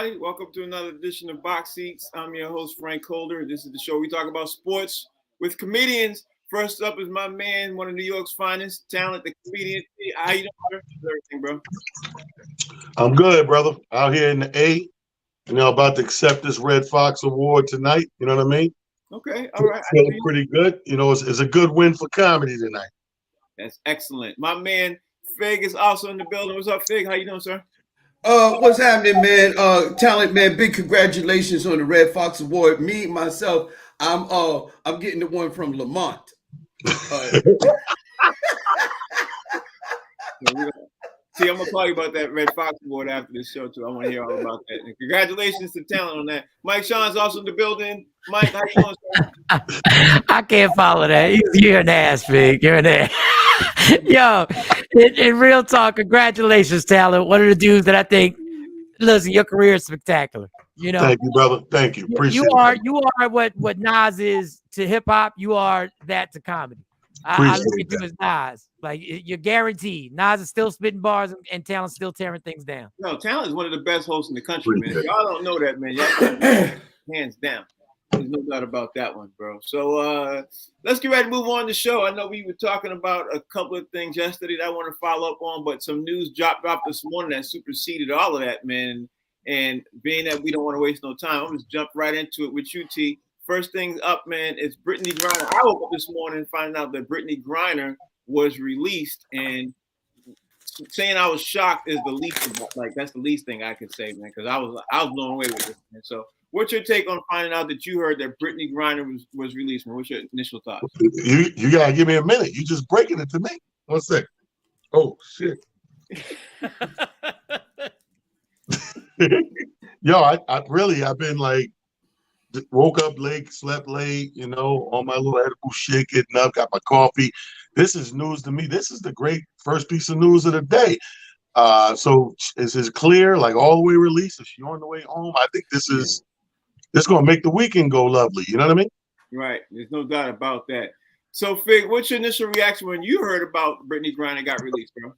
everybody. Welcome to another edition of Box Seats. I'm your host, Frank Holder. This is the show we talk about sports with comedians. First up is my man, one of New York's finest talent, the comedian. How you doing, everything, bro? I'm good, brother. Out here in the A, about to accept this Red Fox Award tonight. You know what I mean? Okay, all right. Feeling pretty good. It's a good win for comedy tonight. That's excellent. My man, Fig, is also in the building. What's up, Fig? How you doing, sir? What's happening, man? Talent, man. Big congratulations on the Red Fox Award. Me, myself, I'm getting the one from Lamont. See, I'm gonna call you about that Red Fox Award after this show too. I want to hear all about that. And congratulations to Talent on that. Mike Sean's also in the building. Mike, how you doing, sir? I can't follow that. You're an ass, Fig. You're an ass. Yo, in real talk, congratulations, Talent. One of the dudes that I think, listen, your career is spectacular. You know, thank you, brother. Thank you. Appreciate it. You are what Nas is to hip hop. You are that to comedy. I look at you as Nas. Like, you're guaranteed. Nas is still spitting bars and Talent's still tearing things down. No, Talent is one of the best hosts in the country, man. Y'all don't know that, man. Y'all hands down. There's no doubt about that one, bro. So let's get ready to move on to the show. I know we were talking about a couple of things yesterday that I want to follow up on, but some news dropped this morning that superseded all of that, man. And being that we don't want to waste no time, I'm just jump right into it with you, T. First thing up, man, is Brittney Griner. I woke up this morning finding out that Brittney Griner was released, and saying I was shocked is the least, like that's the least thing I could say, man, because I was blown away with this, man. So what's your take on finding out that you heard that Brittney Griner was released, man? What's your initial thoughts? You gotta give me a minute. You just breaking it to me. 1 second. Oh shit. Yo, I've been like, woke up late, slept late, on my little edible shit, getting up, got my coffee. This is news to me. This is the great first piece of news of the day. So is this clear, like all the way released? Is she on the way home? I think this is gonna make the weekend go lovely. You know what I mean? Right. There's no doubt about that. So Fig, what's your initial reaction when you heard about Brittney Griner got released, bro?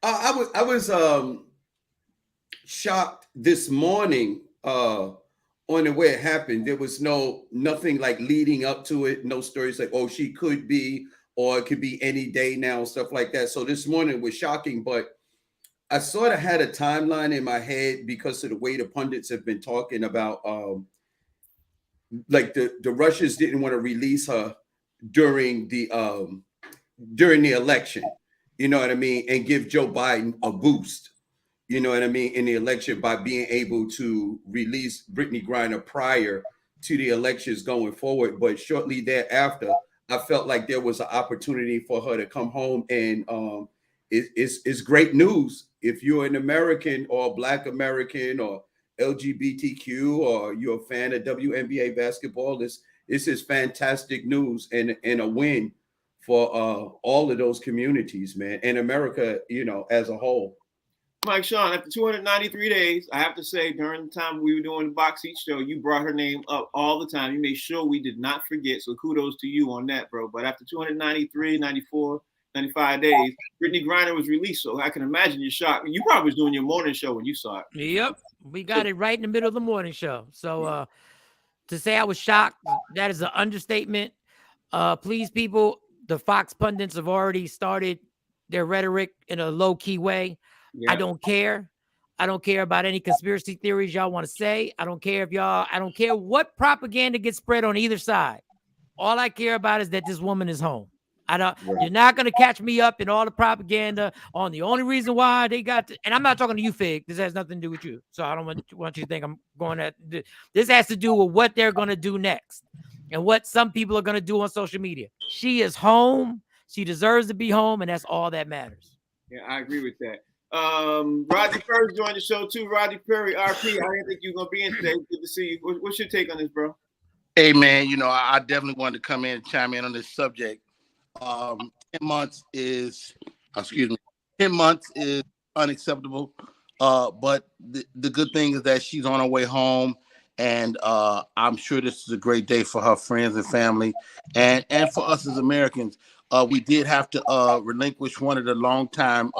I was shocked this morning on the way it happened. There was nothing like leading up to it. No stories like, oh, she could be, or it could be any day now, stuff like that. So this morning was shocking, but I sort of had a timeline in my head because of the way the pundits have been talking about, like the Russians didn't want to release her during the election, you know what I mean, and give Joe Biden a boost, you know what I mean, in the election by being able to release Brittney Griner prior to the elections going forward. But shortly thereafter, I felt like there was an opportunity for her to come home, and it's great news if you're an American or Black American or LGBTQ or you're a fan of WNBA basketball. This is fantastic news and a win for all of those communities, man, and America, as a whole. Mike Sean, after 293 days, I have to say, during the time we were doing the Box Seat show, you brought her name up all the time. You made sure we did not forget. So kudos to you on that, bro. But after 293, 94, 95 days, Brittney Griner was released. So I can imagine you're shocked. You probably was doing your morning show when you saw it. Yep. We got it right in the middle of the morning show. So to say I was shocked, that is an understatement. Please, people, the Fox pundits have already started their rhetoric in a low-key way. Yeah. I don't care. I don't care about any conspiracy theories y'all want to say. I don't care what propaganda gets spread on either side. All I care about is that this woman is home. You're not going to catch me up in all the propaganda on the only reason why they got to, and I'm not talking to you, Fig. This has nothing to do with you. So I don't want you to think I'm going at this. Has to do with what they're going to do next and what some people are going to do on social media. She is home. She deserves to be home. And that's all that matters. Yeah, I agree with that. Rodney Perry joined the show too. Rodney Perry, RP, I didn't think you were going to be in today. Good to see you. What's your take on this, bro? Hey, man, I definitely wanted to come in and chime in on this subject. 10 months is unacceptable. But the good thing is that she's on her way home, and I'm sure this is a great day for her friends and family, and for us as Americans. We did have to relinquish one of the longtime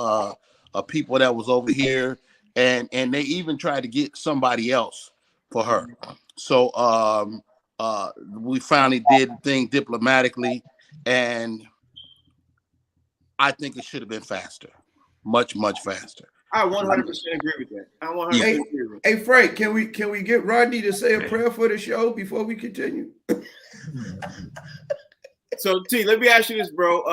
people that was over here and they even tried to get somebody else for her. So we finally did the thing diplomatically, and I think it should have been faster, much faster. I 100% agree with that. I 100% agree with that. Hey Frank, can we get Rodney to say a prayer for the show before we continue? So T, let me ask you this, bro.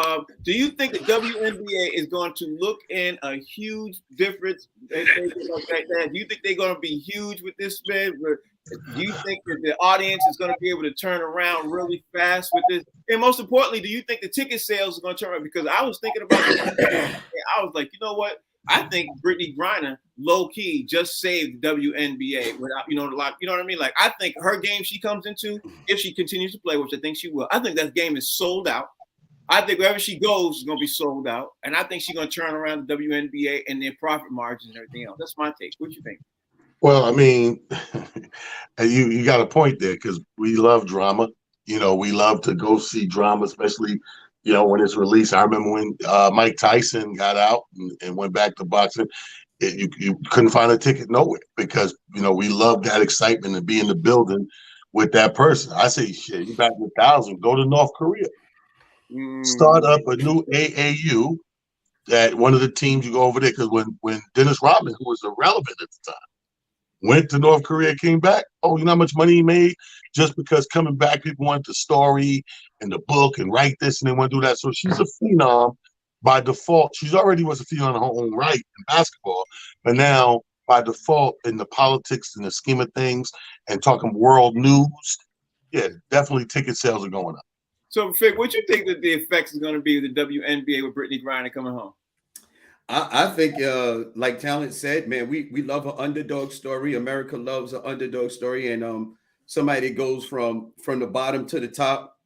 Do you think the WNBA is going to look in a huge difference? Do you think they're going to be huge with this, man? Do you think that the audience is going to be able to turn around really fast with this? And most importantly, do you think the ticket sales are going to turn around? Because I was thinking about this. I was like, you know what? I think Brittney Griner, low key, just saved the WNBA without, you know what I mean? Like, I think her game she comes into, if she continues to play, which I think she will, I think that game is sold out. I think wherever she goes is going to be sold out, and I think she's going to turn around the WNBA and their profit margins and everything else. That's my take. What you think? Well, I mean, you got a point there because we love drama. You know, we love to go see drama, especially, you know, when it's released. I remember when Mike Tyson got out and went back to boxing, you couldn't find a ticket nowhere because, you know, we love that excitement and be in the building with that person. I say, shit, you back with 1,000, go to North Korea. Start up a new AAU that one of the teams you go over there because when Dennis Rodman, who was irrelevant at the time, went to North Korea, came back. Oh, you know how much money he made just because coming back, people want the story and the book and write this and they want to do that. So she's a phenom by default. She's already was a phenom in her own right in basketball, but now by default in the politics and the scheme of things and talking world news, yeah, definitely ticket sales are going up. So, Fick, what you think that the effects is going to be of the WNBA with Brittney Griner coming home? I think, like Talent said, man, we love an underdog story. America loves an underdog story, and somebody that goes from the bottom to the top.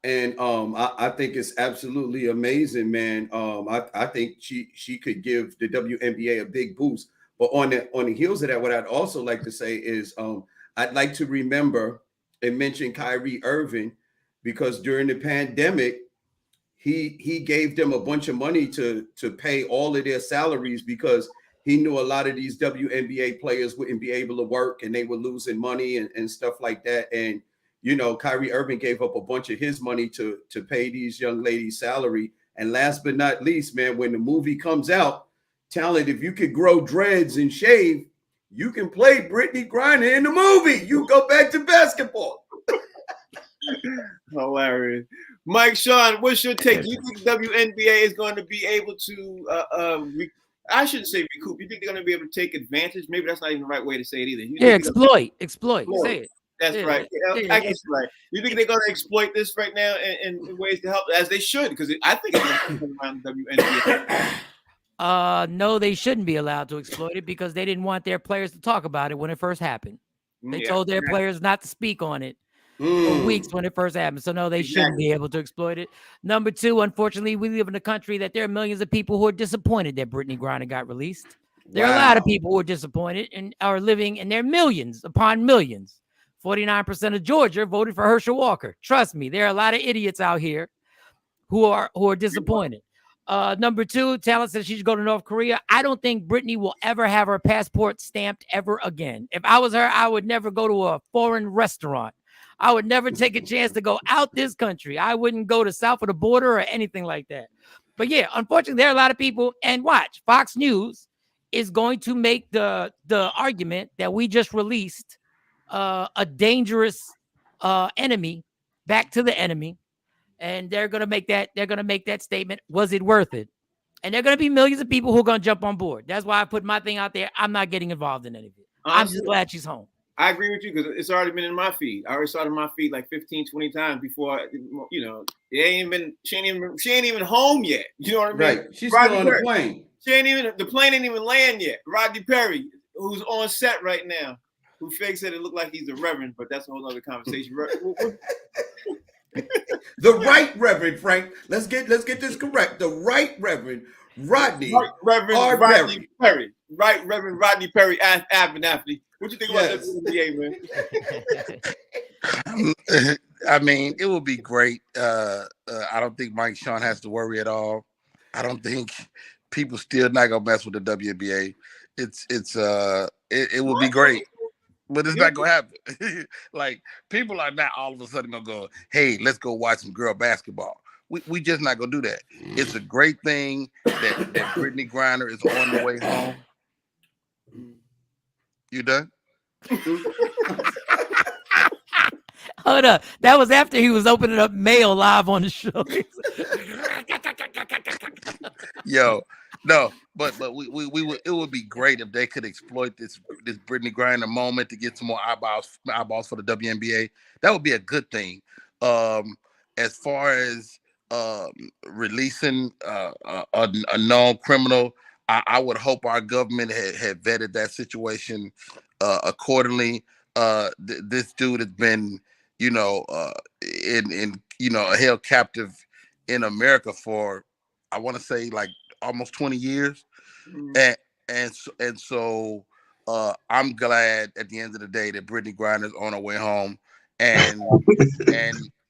And I think it's absolutely amazing, man. I think she could give the WNBA a big boost. But on the heels of that, what I'd also like to say is I'd like to remember and mention Kyrie Irving, because during the pandemic, he gave them a bunch of money to pay all of their salaries because he knew a lot of these WNBA players wouldn't be able to work and they were losing money and stuff like that. And, you know, Kyrie Irving gave up a bunch of his money to pay these young ladies' salary. And last but not least, man, when the movie comes out, Talent, if you could grow dreads and shave, you can play Brittney Griner in the movie. You go back to basketball. Hilarious. Mike, Sean, what's your take? Do you think the WNBA is going to be able to, I shouldn't say recoup. You think they're going to be able to take advantage? Maybe that's not even the right way to say it either. Exploit. Say it. That's right. I guess right. You think they're going to exploit this right now in ways to help, as they should? Because I think it's going to come around the WNBA. No, they shouldn't be allowed to exploit it because they didn't want their players to talk about it when it first happened. They told their players not to speak on it for weeks when it first happened. So no, they shouldn't be able to exploit it. Number two, unfortunately, we live in a country that there are millions of people who are disappointed that Brittney Griner got released. There are a lot of people who are disappointed and are living, and there are millions upon millions. 49% of Georgia voted for Herschel Walker. Trust me, there are a lot of idiots out here who are disappointed. Number two, Talent says she should go to North Korea. I don't think Brittney will ever have her passport stamped ever again. If I was her, I would never go to a foreign restaurant. I would never take a chance to go out this country. I wouldn't go to south of the border or anything like that. But yeah, unfortunately, there are a lot of people. And watch, Fox News is going to make the argument that we just released a dangerous enemy back to the enemy. And they're going to make that statement. Was it worth it? And there are going to be millions of people who are going to jump on board. That's why I put my thing out there. I'm not getting involved in any of it. I'm just glad she's home. I agree with you because it's already been in my feed. I already saw it in my feed like 15, 20 times before, you know, she ain't even home yet. You know what I mean? Right. She's still on the plane. The plane ain't even land yet. Rodney Perry, who's on set right now, who Fake said it looked like he's a reverend, but that's a whole other conversation. The Right Reverend, Frank. Let's get this correct. The Right Reverend Rodney. Right Reverend Rodney Perry. Right Reverend Rodney Perry Abernathy. What you think about that NBA, man? I mean, it will be great. I don't think Mike Sean has to worry at all. I don't think people still not gonna mess with the WNBA. it would be great, but it's not gonna happen. Like, people are not all of a sudden gonna go, hey, let's go watch some girl basketball. We just not gonna do that. It's a great thing that Brittney Griner is on the way home. You done? Hold up. That was after he was opening up mail live on the show. Yo, no, but we would, it would be great if they could exploit this Brittney Griner moment to get some more eyeballs for the WNBA. That would be a good thing. As far as releasing a known criminal, I would hope our government had vetted that situation accordingly. This dude has been, in held captive in America for, I want to say, like almost 20 years. And so I'm glad at the end of the day that Brittney Griner is on her way home, and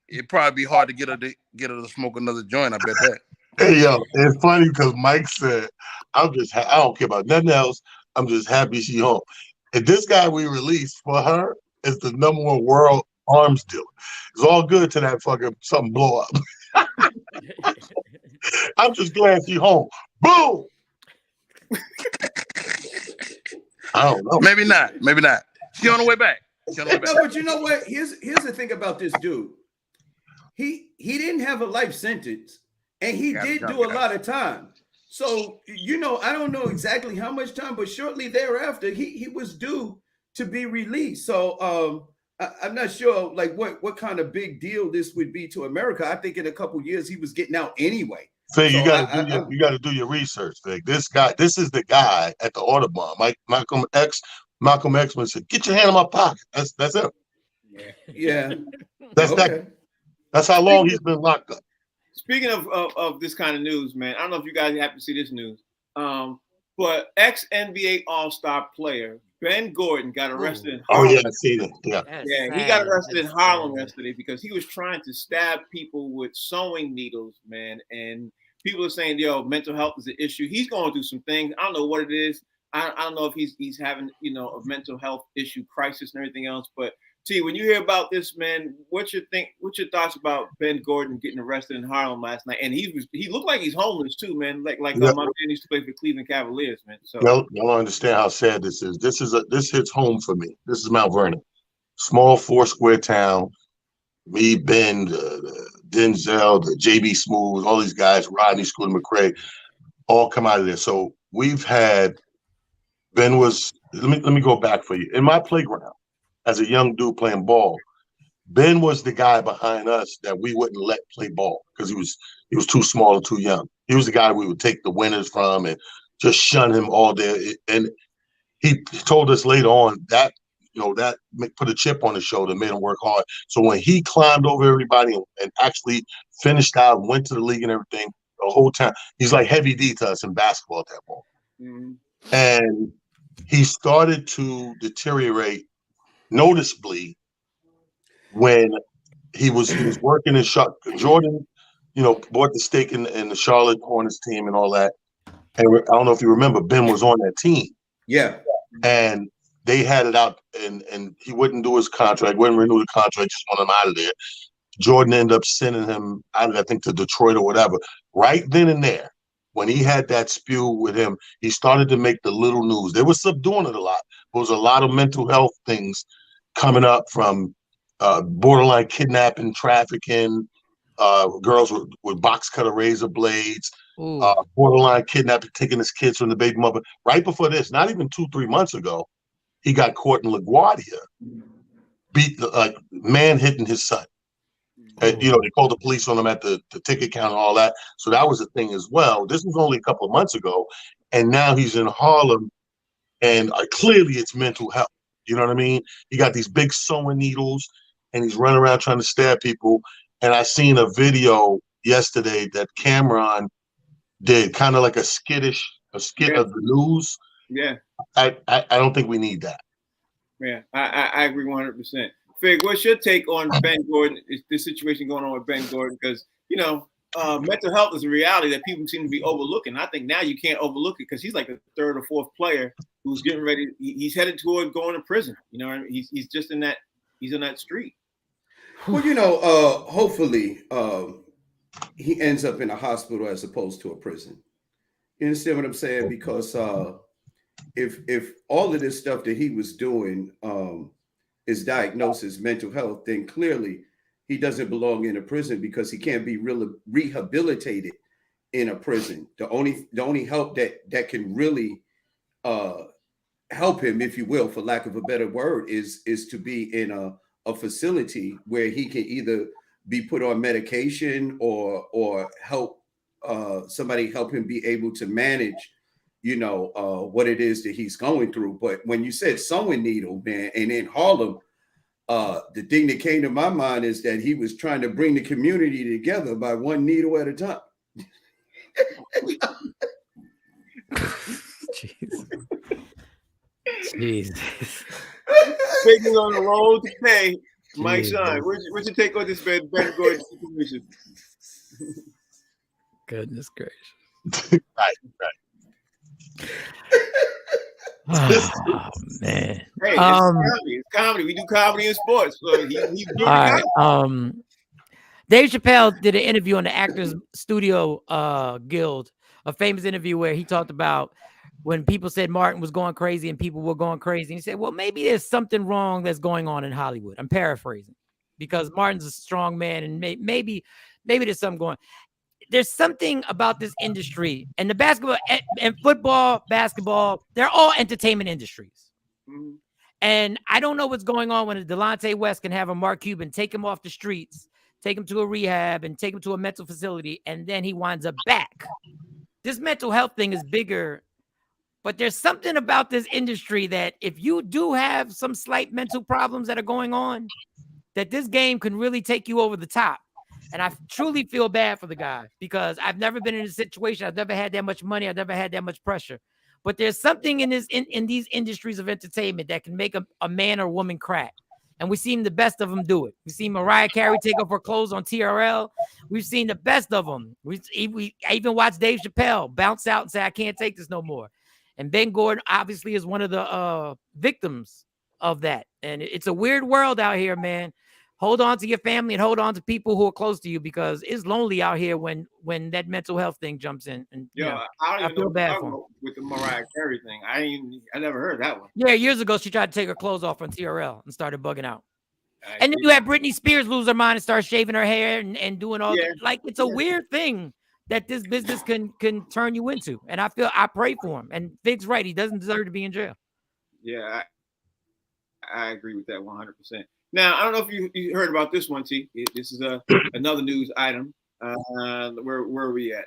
it'd probably be hard to get her to smoke another joint. I bet that. Hey, yo, it's funny because Mike said, I don't care about nothing else. I'm just happy she home. And this guy we released for her is the #1 world arms dealer. It's all good to that fucking something blow up. I'm just glad she home. Boom. I don't know. Maybe not. She on the way back. No, but you know what? Here's the thing about this dude. He didn't have a life sentence, and he did do a lot of time. So, I don't know exactly how much time, but shortly thereafter, he was due to be released. So I'm not sure like what kind of big deal this would be to America. I think in a couple years he was getting out anyway. Fig, So you got to do your research, Fig. This is the guy at the Audubon. Malcolm X said, "Get your hand in my pocket." That's it. Yeah. That's how long he's been locked up. Speaking of this kind of news, man, I don't know if you guys happen to see this news, but ex-NBA All-Star player Ben Gordon got arrested in Harlem. Oh, yeah, I see that. Yeah, he got arrested in Harlem yesterday because he was trying to stab people with sewing needles, man. And people are saying, yo, mental health is an issue. He's going through some things. I don't know what it is. I don't know if he's having, a mental health issue crisis and everything else. But T, when you hear about this, man, what's your thoughts about Ben Gordon getting arrested in Harlem last night? And he looked like he's homeless too, man. Like my man used to play for Cleveland Cavaliers, man. So y'all understand how sad this is. This hits home for me. This is Mount Vernon, small 4-square town. Me, Ben, Denzel, the JB Smooth, all these guys, Rodney, Scooter McCray, all come out of there. So we've had Ben was. Let me go back for you. In my playground, as a young dude playing ball, Ben was the guy behind us that we wouldn't let play ball because he was too small and too young. He was the guy we would take the winners from and just shun him all day. And he told us later on that that put a chip on his shoulder, made him work hard. So when he climbed over everybody and actually finished out, went to the league and everything, the whole time, he's like Heavy D to us in basketball at that point. Mm-hmm. And he started to deteriorate noticeably when he was working in Charlotte. Jordan, bought the stake in the Charlotte Hornets team and all that. And I don't know if you remember, Ben was on that team. Yeah. And they had it out, and he wouldn't do his contract, wouldn't renew the contract, just want him out of there. Jordan ended up sending him out, I think, to Detroit or whatever. Right then and there, when he had that spew with him, he started to make the little news. They were subduing it a lot. There was a lot of mental health things coming up from borderline kidnapping, trafficking, girls with box cutter razor blades, borderline kidnapping, taking his kids from the baby mother. Right before this, not even 2-3 months ago, he got caught in LaGuardia, hitting his son. And, they called the police on him at the ticket counter and all that. So that was a thing as well. This was only a couple of months ago. And now he's in Harlem, and clearly it's mental health. You know what I mean? He got these big sewing needles, and he's running around trying to stab people. And I seen a video yesterday that Cameron did, kind of like a skit of the news. Yeah. I don't think we need that. Yeah, I agree 100%. Fig, what's your take on Ben Gordon? Is this situation going on with Ben Gordon? Because mental health is a reality that people seem to be overlooking. I think now you can't overlook it because he's like the third or fourth player who's getting ready. He's headed toward going to prison. You know, he's just in that. He's in that street. Well, hopefully he ends up in a hospital as opposed to a prison. You understand what I'm saying? Because if all of this stuff that he was doing is diagnosed as mental health, then clearly he doesn't belong in a prison because he can't be rehabilitated in a prison. The only help that can really help him, if you will, for lack of a better word, is to be in a facility where he can either be put on medication or help somebody help him be able to manage, what it is that he's going through. But when you said sewing needle, man, and in Harlem, the thing that came to my mind is that he was trying to bring the community together by one needle at a time. Jeez. Taking on the road to pay. Mike Sean, what's your take on this Ben Gordon situation? Goodness gracious. Right. Oh man. Hey, it's comedy. We do comedy and sports. So he's doing all right. Dave Chappelle did an interview on the Actors Studio Guild, a famous interview where he talked about when people said Martin was going crazy and people were going crazy. And he said, well, maybe there's something wrong that's going on in Hollywood. I'm paraphrasing because Martin's a strong man and maybe there's something going on. There's something about this industry and the basketball and football, basketball, they're all entertainment industries. Mm-hmm. And I don't know what's going on when Delonte West can have a Mark Cuban take him off the streets, take him to a rehab and take him to a mental facility. And then he winds up back. This mental health thing is bigger, but there's something about this industry that if you do have some slight mental problems that are going on, that this game can really take you over the top. And I truly feel bad for the guy because I've never been in a situation. I've never had that much money. I've never had that much pressure. But there's something in these industries of entertainment that can make a man or woman crack. And we've seen the best of them do it. We've seen Mariah Carey take off her clothes on TRL. We've seen the best of them. I even watched Dave Chappelle bounce out and say, I can't take this no more. And Ben Gordon obviously is one of the victims of that. And it's a weird world out here, man. Hold on to your family and hold on to people who are close to you because it's lonely out here when that mental health thing jumps in. And I feel bad for him. With the Mariah Carey thing. I never heard that one. Yeah, years ago she tried to take her clothes off on TRL and started bugging out. And then you had Brittney Spears lose her mind and start shaving her hair and doing all that. Like it's a weird thing that this business can turn you into. And I pray for him. And Fig's right, he doesn't deserve to be in jail. Yeah, I agree with that 100%. Now, I don't know if you heard about this one, T. This is another news item. Where are we at?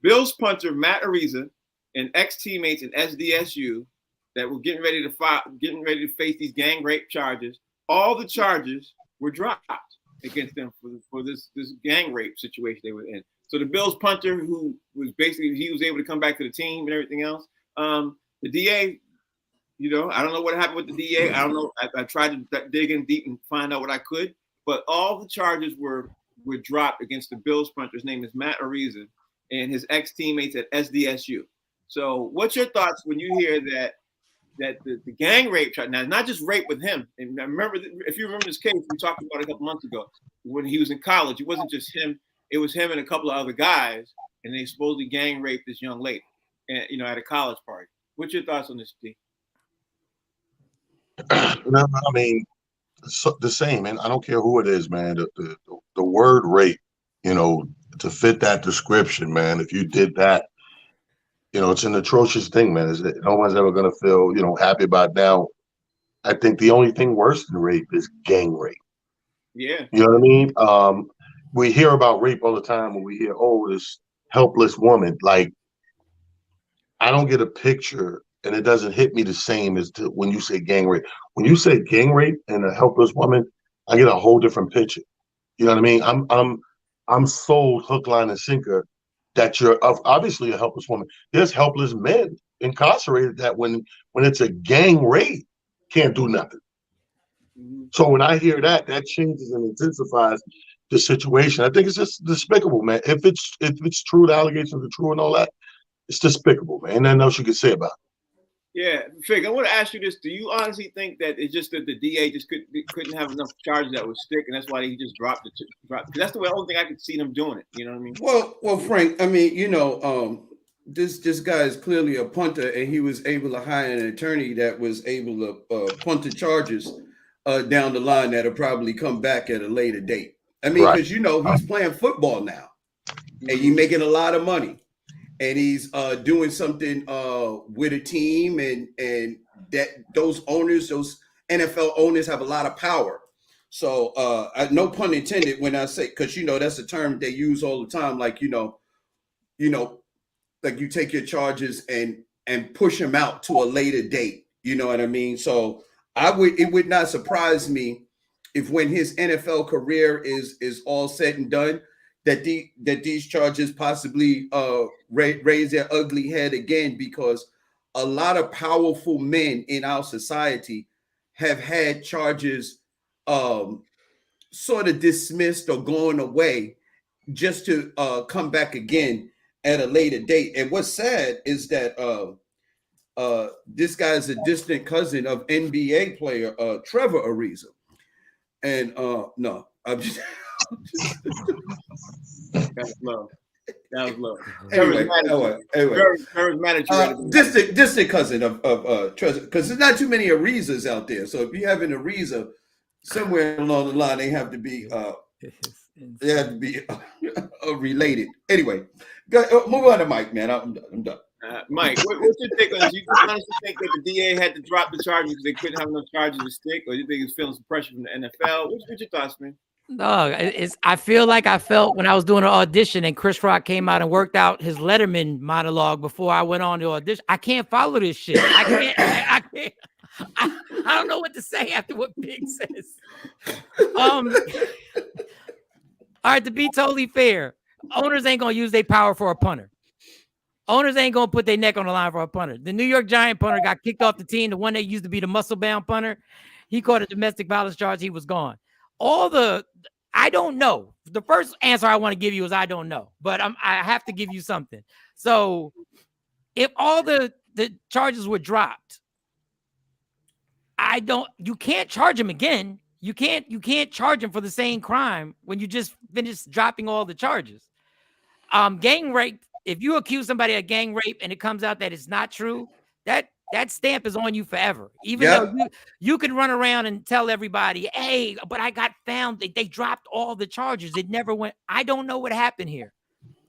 Bills punter Matt Ariza and ex-teammates in SDSU that were getting ready to face these gang rape charges. All the charges were dropped against them for this gang rape situation they were in. So the Bills punter, who was he was able to come back to the team and everything else. The DA. I don't know what happened with the DA. I don't know. I tried to dig in deep and find out what I could, but all the charges were dropped against the Bills punter. His name is Matt Ariza and his ex-teammates at SDSU. So what's your thoughts when you hear that the gang rape charge, now not just rape with him, and I remember, if you remember this case, we talked about it a couple months ago, when he was in college, it wasn't just him, it was him and a couple of other guys, and they supposedly gang raped this young lady, and, at a college party. What's your thoughts on this, Steve? No, I mean, the same, man. I don't care who it is, man. The word rape, to fit that description, man. If you did that, it's an atrocious thing, man. No one's ever gonna feel, happy about now. I think the only thing worse than rape is gang rape. Yeah. You know what I mean? We hear about rape all the time when we hear, this helpless woman. Like, I don't get a picture. And it doesn't hit me the same as when you say gang rape. When you say gang rape and a helpless woman, I get a whole different picture. You know what I mean? I'm sold hook, line, and sinker that you're obviously a helpless woman. There's helpless men incarcerated that when it's a gang rape, can't do nothing. Mm-hmm. So when I hear that changes and intensifies the situation. I think it's just despicable, man. If it's true, the allegations are true and all that, it's despicable, man. Ain't nothing else you can say about it. Yeah, Fig, I want to ask you this. Do you honestly think that it's just that the DA just couldn't have enough charges that would stick, and that's why he just dropped it? Because that's the only thing I could see them doing it. You know what I mean? Well, Frank. I mean, this guy is clearly a punter, and he was able to hire an attorney that was able to punt the charges down the line that'll probably come back at a later date. I mean, because he's playing football now, and he's making a lot of money. And he's doing something with a team, and that those NFL owners have a lot of power. So no pun intended when I say, because that's a term they use all the time, like like you take your charges and push them out to a later date. You know what I mean? So it would not surprise me if when his NFL career is all said and done, that these charges possibly raise their ugly head again, because a lot of powerful men in our society have had charges sort of dismissed or going away just to come back again at a later date. And what's sad is that this guy is a distant cousin of NBA player Trevor Ariza. And no, I'm just That was low. Anyway, charismatic. distant cousin of Trevor, because there's not too many Arizas out there. So if you have an Ariza, somewhere along the line they have to be related. Anyway, move on to Mike, man. I'm done. Mike, what's your take on this? You honestly think that the DA had to drop the charges because they couldn't have enough charges to stick, or do you think he's feeling some pressure from the NFL? What's your thoughts, man? No, I feel like I felt when I was doing an audition and Chris Rock came out and worked out his Letterman monologue before I went on the audition. I can't follow this shit. I can't. I don't know what to say after what Big says. All right, to be totally fair, owners ain't gonna use their power for a punter. Owners ain't gonna put their neck on the line for a punter. The New York Giant punter got kicked off the team. The one that used to be the muscle-bound punter, he caught a domestic violence charge. He was gone. I don't know. The first answer I want to give you is I don't know, but I have to give you something. So if all the charges were dropped, you can't charge him again. You can't charge him for the same crime when you just finished dropping all the charges. Gang rape, if you accuse somebody of gang rape and it comes out that it's not true, that stamp is on you forever. Even though you can run around and tell everybody, hey, but I got found. They dropped all the charges. It never went. I don't know what happened here.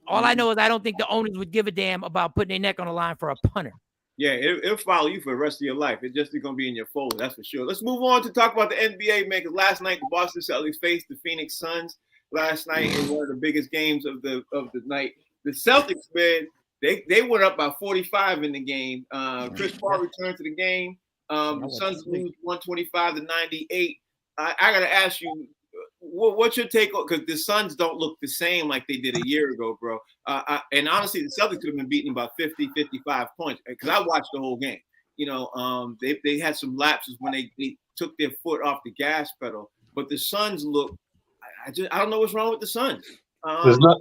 All I know is I don't think the owners would give a damn about putting their neck on the line for a punter. Yeah, it'll follow you for the rest of your life. It's just going to be in your folder, that's for sure. Let's move on to talk about the NBA, man, because last night the Boston Celtics faced the Phoenix Suns. Last night is one of the biggest games of the night. The Celtics, man, they went up by 45 in the game. Chris Paul returned to the game. The Suns lose 125-98. I got to ask you, what's your take on, because the Suns don't look the same like they did a year ago, bro. And honestly, the Celtics could have been beaten by 50, 55 points, because I watched the whole game. They had some lapses when they took their foot off the gas pedal. But the Suns look, I don't know what's wrong with the Suns.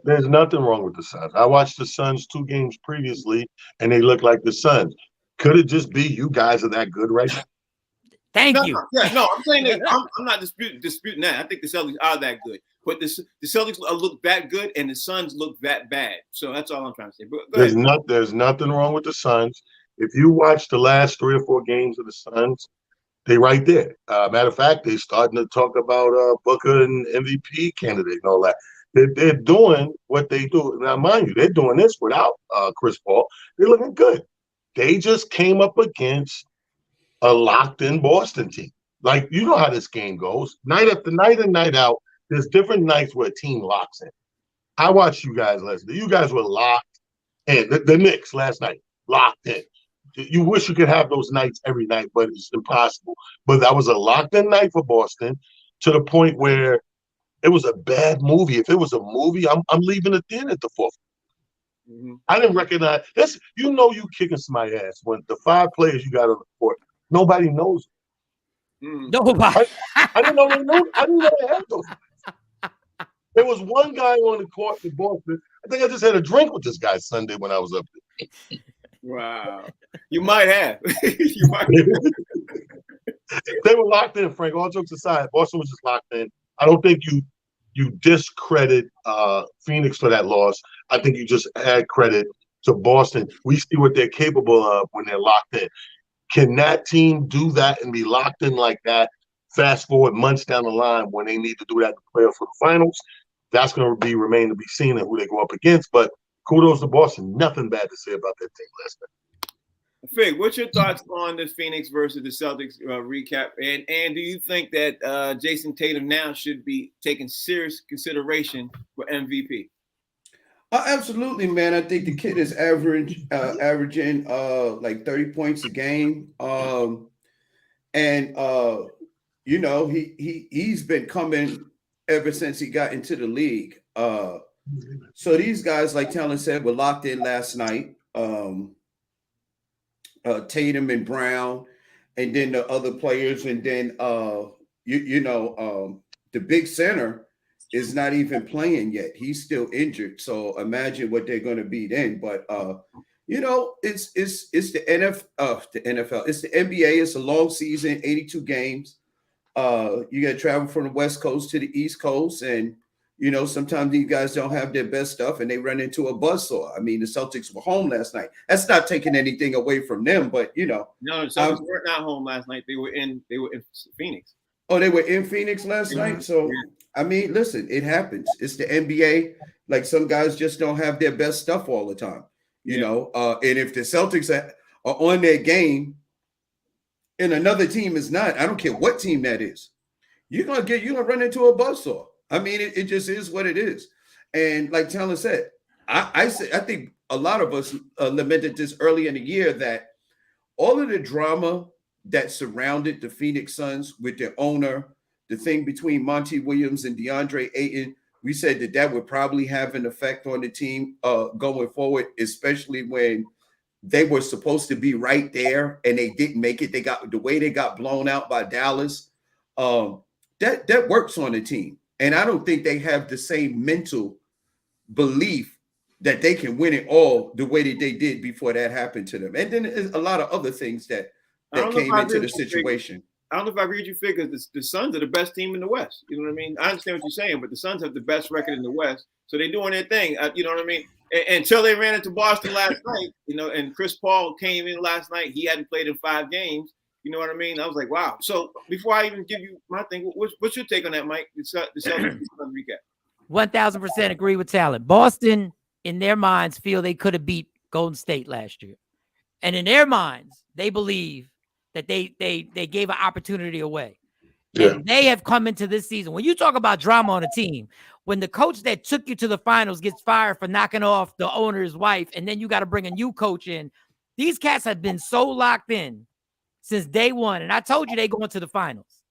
There's nothing wrong with the Suns. I watched the Suns 2 games previously, and they look like the Suns. Could it just be you guys are that good right now? Thank you. I'm saying that I'm not disputing that. I think the Celtics are that good, but the Celtics look that good, and the Suns look that bad. So that's all I'm trying to say. But There's nothing wrong with the Suns. If you watch the last 3 or 4 games of the Suns, they right there. Matter of fact, they starting to talk about Booker and MVP candidate and all that. They're doing what they do. Now, mind you, they're doing this without Chris Paul. They're looking good. They just came up against a locked-in Boston team. Like, you know how this game goes. Night after night and night out, there's different nights where a team locks in. I watched you guys last night. You guys were locked in. The Knicks last night, locked in. You wish you could have those nights every night, but it's impossible. But that was a locked-in night for Boston, to the point where it was a bad movie. If it was a movie, I'm leaving the theater at the 4th. Mm-hmm. I didn't recognize this. You kicking somebody's ass when the 5 players you got on the court, nobody knows them. Nobody. I didn't know they knew. I didn't know they had those. There was one guy on the court in Boston. I think I just had a drink with this guy Sunday when I was up there. Wow. You might have. You might have. They were locked in, Frank. All jokes aside, Boston was just locked in. I don't think you discredit Phoenix for that loss. I think you just add credit to Boston. We see what they're capable of when they're locked in. Can that team do that and be locked in like that? Fast forward months down the line when they need to do that to prepare for the finals. That's going to remain to be seen and who they go up against. But kudos to Boston. Nothing bad to say about that team last night. Fig, what's your thoughts on the Phoenix versus the Celtics recap? And do you think that Jason Tatum now should be taken serious consideration for MVP? Absolutely, man. I think the kid is averaging like 30 points a game. You know, he's been coming ever since he got into the league. So these guys, like Talon said, were locked in last night. Tatum and Brown, and then the other players, and then the big center is not even playing yet. He's still injured. So imagine what they're going to be then. But you know, it's the NFL, it's the NBA. It's a long season, 82 games. You got to travel from the West Coast to the East Coast, and you know, sometimes these guys don't have their best stuff and they run into a buzzsaw. I mean, the Celtics were home last night. That's not taking anything away from them, but you know. No, the Celtics were not home last night. They were in Phoenix. Oh, they were in Phoenix last night. So I mean, listen, it happens. It's the NBA. Like some guys just don't have their best stuff all the time, you know. And if the Celtics are on their game and another team is not, I don't care what team that is, you're gonna run into a buzzsaw. I mean, it just is what it is. And like Talon said, I think a lot of us lamented this early in the year that all of the drama that surrounded the Phoenix Suns with their owner, the thing between Monty Williams and DeAndre Ayton, we said that would probably have an effect on the team going forward, especially when they were supposed to be right there and they didn't make it. They got blown out by Dallas. That works on the team. And I don't think they have the same mental belief that they can win it all the way that they did before that happened to them. And then there's a lot of other things that came into the situation. I don't know if I agree with you, Fig, because the Suns are the best team in the West. You know what I mean? I understand what you're saying, but the Suns have the best record in the West. So they're doing their thing. You know what I mean? Until they ran into Boston last night, you know, and Chris Paul came in last night. He hadn't played in 5 games. You know what I mean? I was like, wow. So before I even give you my thing, what's your take on that, Mike? The Celtics recap. 1,000% agree with Talon. Boston, in their minds, feel they could have beat Golden State last year. And in their minds, they believe that they gave an opportunity away. Yeah. And they have come into this season. When you talk about drama on a team, when the coach that took you to the finals gets fired for knocking off the owner's wife, and then you got to bring a new coach in, these cats have been so locked in since day one. And I told you they go into the finals.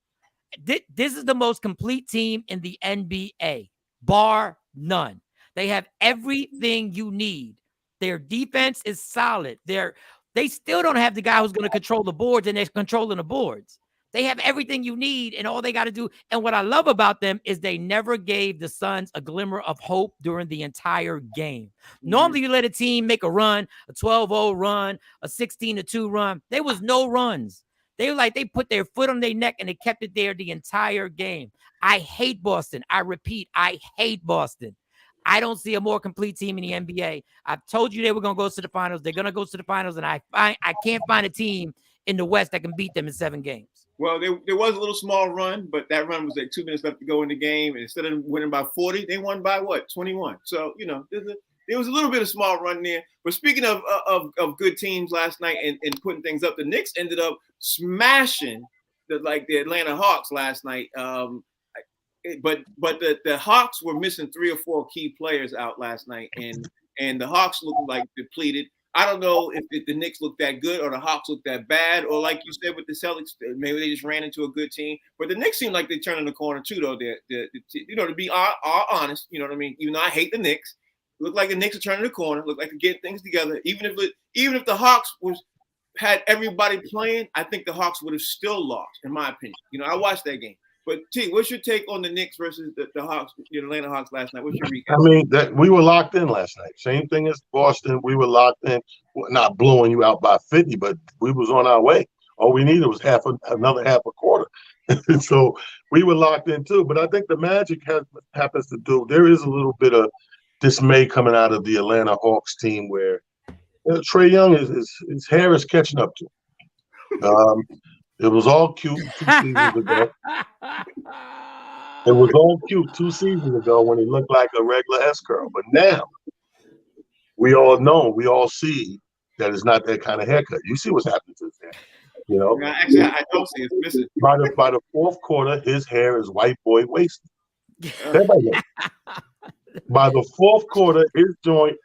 This is the most complete team in the NBA, bar none. They have everything you need. Their defense is solid. They still don't have the guy who's going to control the boards, and they're controlling the boards. They have everything you need, and all they got to do. And what I love about them is they never gave the Suns a glimmer of hope during the entire game. Mm-hmm. Normally, you let a team make a run, a 12-0 run, a 16-2 run. There was no runs. They put their foot on their neck, and they kept it there the entire game. I hate Boston. I repeat, I hate Boston. I don't see a more complete team in the NBA. I've told you they were going to go to the finals. They're going to go to the finals, and I can't find a team in the West that can beat them in 7 games. Well, there was a little small run, but that run was like 2 minutes left to go in the game. And instead of winning by 40, they won by what? 21. So, you know, there was a little bit of small run there. But speaking of good teams last night and putting things up, the Knicks ended up smashing the Atlanta Hawks last night. But the Hawks were missing 3 or 4 key players out last night, and the Hawks looked like depleted. I don't know if the Knicks look that good or the Hawks look that bad, or like you said with the Celtics, maybe they just ran into a good team. But the Knicks seem like they're turning the corner too, though. You know, to be all honest, you know what I mean. Even though I hate the Knicks, look like the Knicks are turning the corner. Look like they're getting things together. Even if the Hawks had everybody playing, I think the Hawks would have still lost, in my opinion. You know, I watched that game. But T, what's your take on the Knicks versus the Hawks, the Atlanta Hawks last night? What's your recap? I mean, that we were locked in last night. Same thing as Boston. We were locked in. Well, not blowing you out by 50, but we was on our way. All we needed was another half a quarter. So we were locked in too. But I think the magic happens to do. There is a little bit of dismay coming out of the Atlanta Hawks team where Trae Young his hair is catching up to him. It was all cute 2 seasons ago. It was all cute 2 seasons ago when he looked like a regular S-curl. But now, we all see that it's not that kind of haircut. You see what's happening to his hair, you know? Yeah, actually, I don't see it's missing. By the fourth quarter, his hair is white boy wasted. Everybody knows. By the fourth quarter, his joint,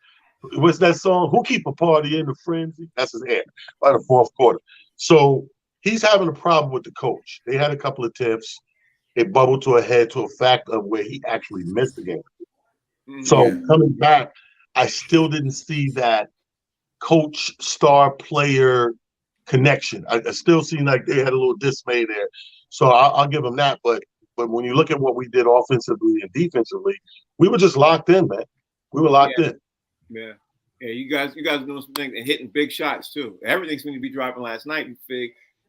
what's that song? Who Keep a Party in the Frenzy? That's his hair by the fourth quarter. So he's having a problem with the coach. They had a couple of tiffs. It bubbled to a head to a fact of where he actually missed the game. So coming back, I still didn't see that coach star player connection. I still seem like they had a little dismay there. So I'll give them that. But when you look at what we did offensively and defensively, we were just locked in, man. We were locked in. Yeah. Yeah, you guys are doing some things and hitting big shots too. Everything seemed to be dropping last night.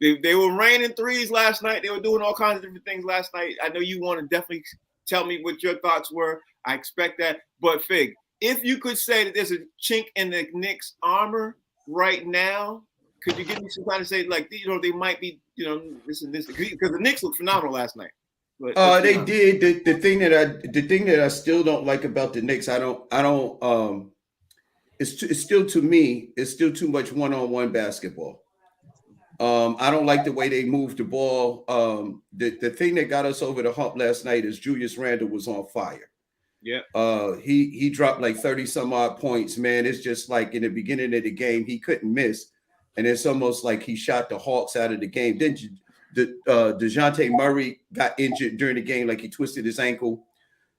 They were raining threes last night. They were doing all kinds of different things last night. I know you want to definitely tell me what your thoughts were. I expect that. But Fig, if you could say that there's a chink in the Knicks armor right now, could you give me some kind of say like, you know, they might be, you know, this and this, because the Knicks looked phenomenal last night. But they did. The thing that I still don't like about the Knicks, it's still to me, it's still too much one-on-one basketball. I don't like the way they moved the ball. The thing that got us over the hump last night is Julius Randle was on fire. Yeah. He dropped like 30 some odd points, man. It's just like in the beginning of the game, he couldn't miss. And it's almost like he shot the Hawks out of the game. Then DeJounte Murray got injured during the game, like he twisted his ankle.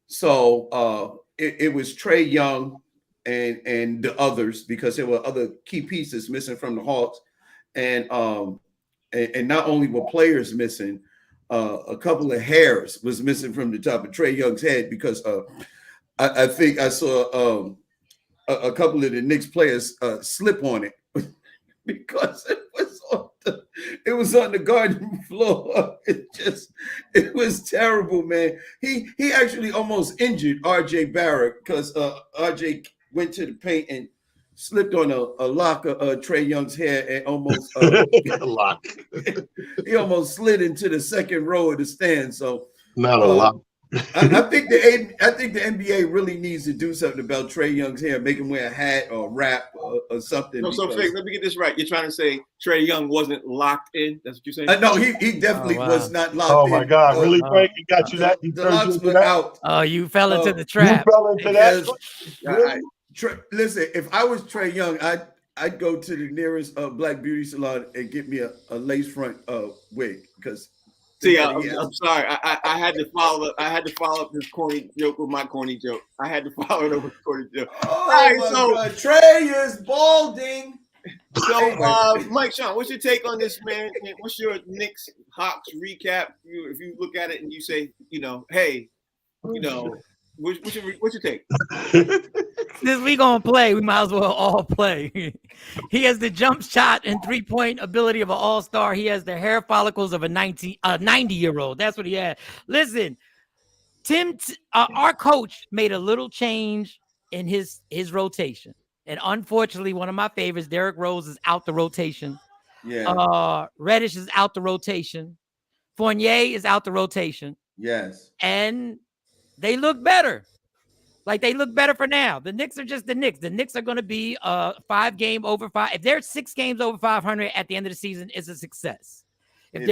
So it was Trae Young and the others, because there were other key pieces missing from the Hawks. And not only were players missing, a couple of hairs was missing from the top of Trae Young's head, because I think I saw a couple of the Knicks players slip on it because it was on the garden floor. It was terrible, man. He actually almost injured RJ Barrett, because RJ went to the paint and slipped on a lock of Trae Young's hair and almost lock. He almost slid into the second row of the stand. So not a lock. I think the NBA really needs to do something about Trae Young's hair, make him wear a hat or a wrap or something. No, so Fig, let me get this right. You're trying to say Trae Young wasn't locked in? That's what you're saying? No, he definitely was not locked in. Oh my God, really, Frank? He got you that? He the locks were that? out. Oh, you fell into the trap. You fell into that? Really? Listen, if I was Trae Young, I'd go to the nearest black beauty salon and get me a lace front wig, because. See, I'm sorry. I had to follow up this corny joke with my corny joke. I had to follow it up with a corny joke. Oh, right, my God. Trae is balding. So, Mike Sean, what's your take on this, man? What's your Knicks Hawks recap? If you look at it and you say, you know, hey, you know, what's your take? Since we gonna play, we might as well all play. He has the jump shot and 3-point ability of an all-star. He has the hair follicles of a 90-year-old. That's what he had. Listen, our coach made a little change in his rotation, and unfortunately, one of my favorites, Derrick Rose, is out the rotation. Yeah. Reddish is out the rotation. Fournier is out the rotation. Yes. And they look better. Like, they look better for now. The Knicks are just the Knicks. The Knicks are going to be 5 game over 5. If they're 6 games over 500 at the end of the season, it's a success. If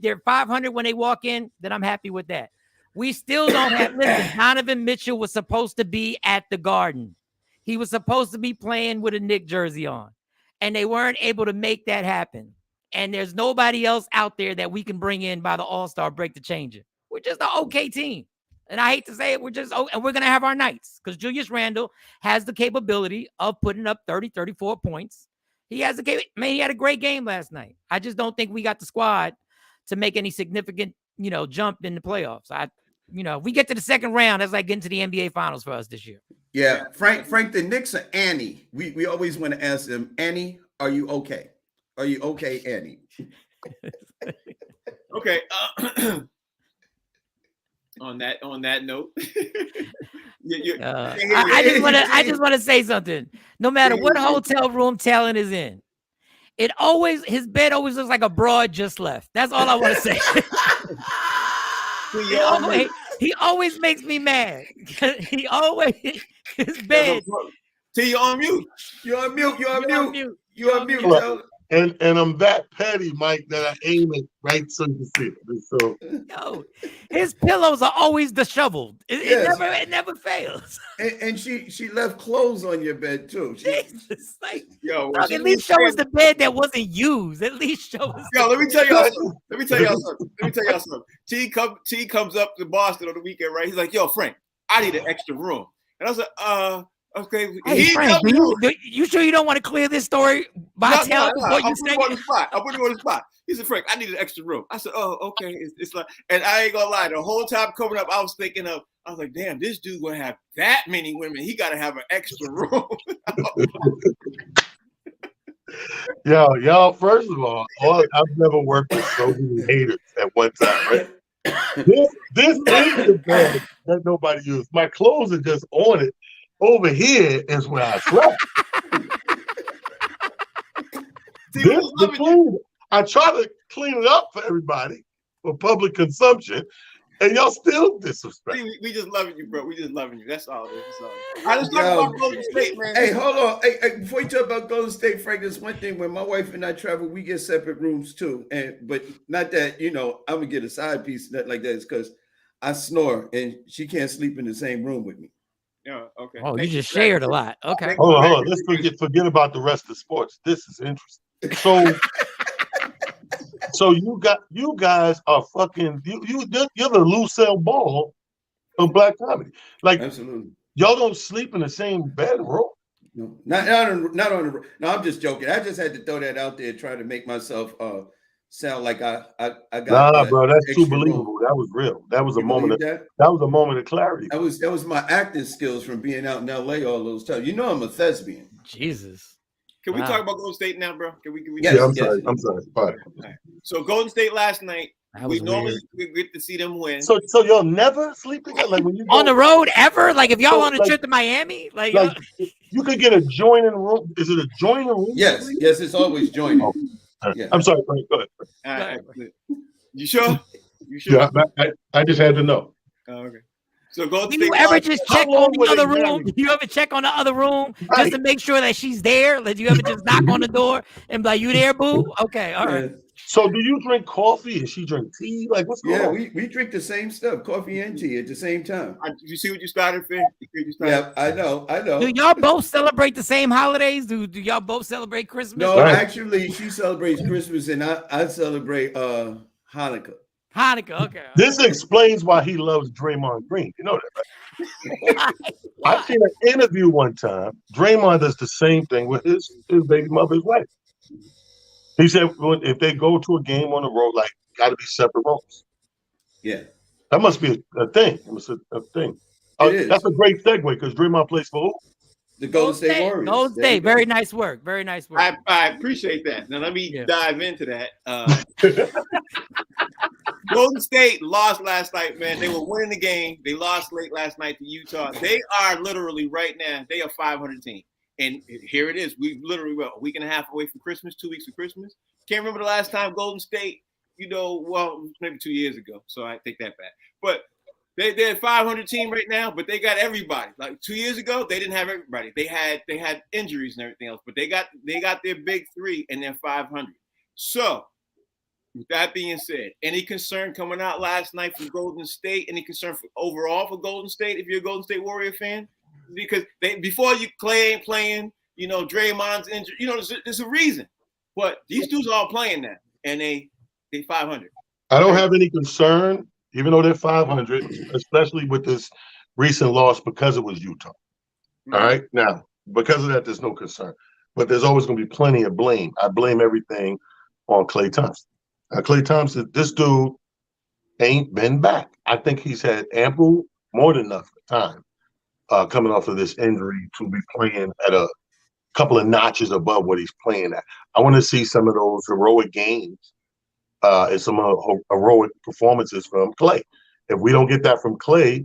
they're 500 when they walk in, then I'm happy with that. We still don't have. Listen, Donovan Mitchell was supposed to be at the Garden. He was supposed to be playing with a Knicks jersey on, and they weren't able to make that happen. And there's nobody else out there that we can bring in by the All-Star break to change it. We're just an okay team. And I hate to say it, and we're going to have our nights, because Julius Randle has the capability of putting up 30, 34 points. He had a great game last night. I just don't think we got the squad to make any significant jump in the playoffs. We get to the second round. That's like getting to the NBA finals for us this year. Yeah, Frank, the Knicks are Annie. We always want to ask them, Annie, are you okay? Are you okay, Annie? Okay. On that note, I just want to say something. No matter what hotel room Talon is in, his bed always looks like a broad just left. That's all I want to say. He always makes me mad. He always his bed. T, you're on mute. You're on mute. You're on mute, Joe. And I'm that petty, Mike, that I aim it right so you can see it. So yo, his pillows are always disheveled. It never fails. And she left clothes on your bed too. Jesus, at least show us the bed that wasn't used. At least show us. Yo, let me tell y'all something. T comes up to Boston on the weekend, right? He's like, yo, Frank, I need an extra room. And I was like, okay. Hey, Frank, you sure you don't want to clear this story by telling what you say? I'll put you on the spot. He said, Frank, I need an extra room. I said, oh, okay. It's like, and I ain't gonna lie, the whole time coming up, I was like, damn, this dude gonna have that many women. He gotta have an extra room. Y'all, first of all, I've never worked with so many haters at one time, right? This is the bed that nobody used. My clothes are just on it. Over here is where I slept. I try to clean it up for everybody for public consumption, and y'all still disrespect. We just loving you, bro. We just loving you. That's all. I just talk about Golden State, man. Hey, hold on. Hey, before you talk about Golden State, Frank, there's one thing. When my wife and I travel, we get separate rooms too. But not that I'm gonna get a side piece like that. It's because I snore and she can't sleep in the same room with me. Yeah, okay. Oh, you just shared a lot. Okay. Hold on. Let's forget about the rest of sports. This is interesting. So you guys are fucking you're the Lucille Ball of black comedy. Like, absolutely. Y'all don't sleep in the same bed, bro. No, not on the. No, I'm just joking. I just had to throw that out there, trying to make myself sound like I got. Nah, bro, that's too believable. Room. That was real. That was a moment. That was a moment of clarity. That was my acting skills from being out in LA all those times. I'm a thespian. Jesus. Can we talk about Golden State now, bro? Can we? Yes, I'm sorry. All right. So Golden State last night. We normally get to see them win. So y'all never sleep together, like when you on the road ever? Like if y'all on a trip to Miami, like you could get a joining room. Is it a joining room? Yes, it's always joining. Oh. Yeah. I'm sorry, Frank. Go ahead. You sure? You sure? Yeah, I just had to know. Oh, okay. So Golden State. Do you ever just check on the other room? Do you ever check on the other room just to make sure that she's there? Like, do you ever just knock on the door and be like, "You there, boo?" Okay, all right. So do you drink coffee and she drink tea? Like, what's going on? Yeah, we drink the same stuff, coffee and tea at the same time. Did you see what you started, Finn? Yeah, I know. Do y'all both celebrate the same holidays? Do y'all both celebrate Christmas? No, actually, she celebrates Christmas and I celebrate Hanukkah. Hanukkah, okay. This explains why he loves Draymond Green. You know that, right? I've seen an interview one time. Draymond does the same thing with his baby mother's wife. He said if they go to a game on the road, like, got to be separate rooms. Yeah. That must be a thing. It was a thing. That's a great segue because Draymond plays for who? The Golden State Warriors. Golden State. Very nice work. Very nice work. I appreciate that. Now let me dive into that. Golden State lost last night, man. They were winning the game. They lost late last night to Utah. They are literally right now, they are 500 team. And here it is. We literally were a week and a half away from Christmas, 2 weeks of Christmas. Can't remember the last time Golden State, maybe 2 years ago. So I take that back. But they're a 500 team right now, but they got everybody. Like 2 years ago, they didn't have everybody. They had injuries and everything else, but they got their big three and they're 500. So with that being said, any concern coming out last night from Golden State? Any concern overall for Golden State if you're a Golden State Warrior fan? Because before you playing, Draymond's injured. There's a reason. But these dudes are all playing now, and they 500. I don't have any concern, even though they're 500, especially with this recent loss because it was Utah. All right, now because of that, there's no concern. But there's always going to be plenty of blame. I blame everything on Klay Thompson. Now, Klay Thompson, this dude ain't been back. I think he's had more than enough time coming off of this injury to be playing at a couple of notches above what he's playing at. I want to see some of those heroic games and some heroic performances from Clay. If we don't get that from Clay,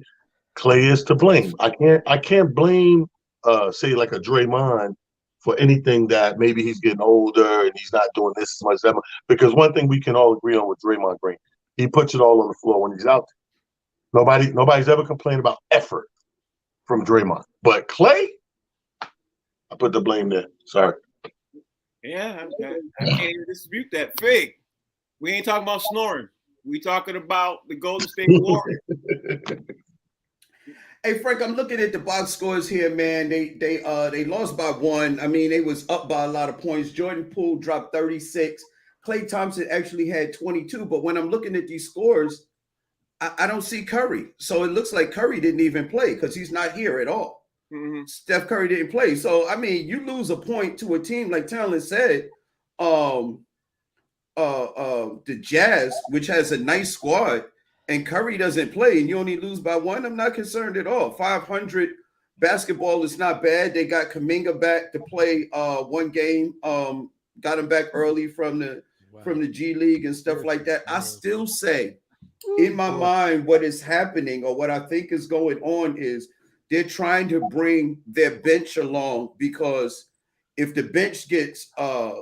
Clay is to blame. I can't blame say like a Draymond for anything that maybe he's getting older and he's not doing this as much as ever. Because one thing we can all agree on with Draymond Green, he puts it all on the floor when he's out there. Nobody's ever complained about effort from Draymond. But Clay, I put the blame there. Sorry. Yeah, I can't even dispute that. Fig, we ain't talking about snoring. We talking about the Golden State Warriors. Hey Frank, I'm looking at the box scores here, man. They lost by 1. I mean, they was up by a lot of points. Jordan Poole dropped 36. Klay Thompson actually had 22. But when I'm looking at these scores, I don't see Curry. So it looks like Curry didn't even play because he's not here at all. Mm-hmm. Steph Curry didn't play. So I mean, you lose a point to a team like Talon said. The Jazz, which has a nice squad, and Curry doesn't play, and you only lose by 1, I'm not concerned at all. 500 basketball is not bad. They got Kuminga back to play one game. Got him back early from the G League and stuff like that. I still say, in my mind, what is happening or what I think is going on is they're trying to bring their bench along, because if the bench gets a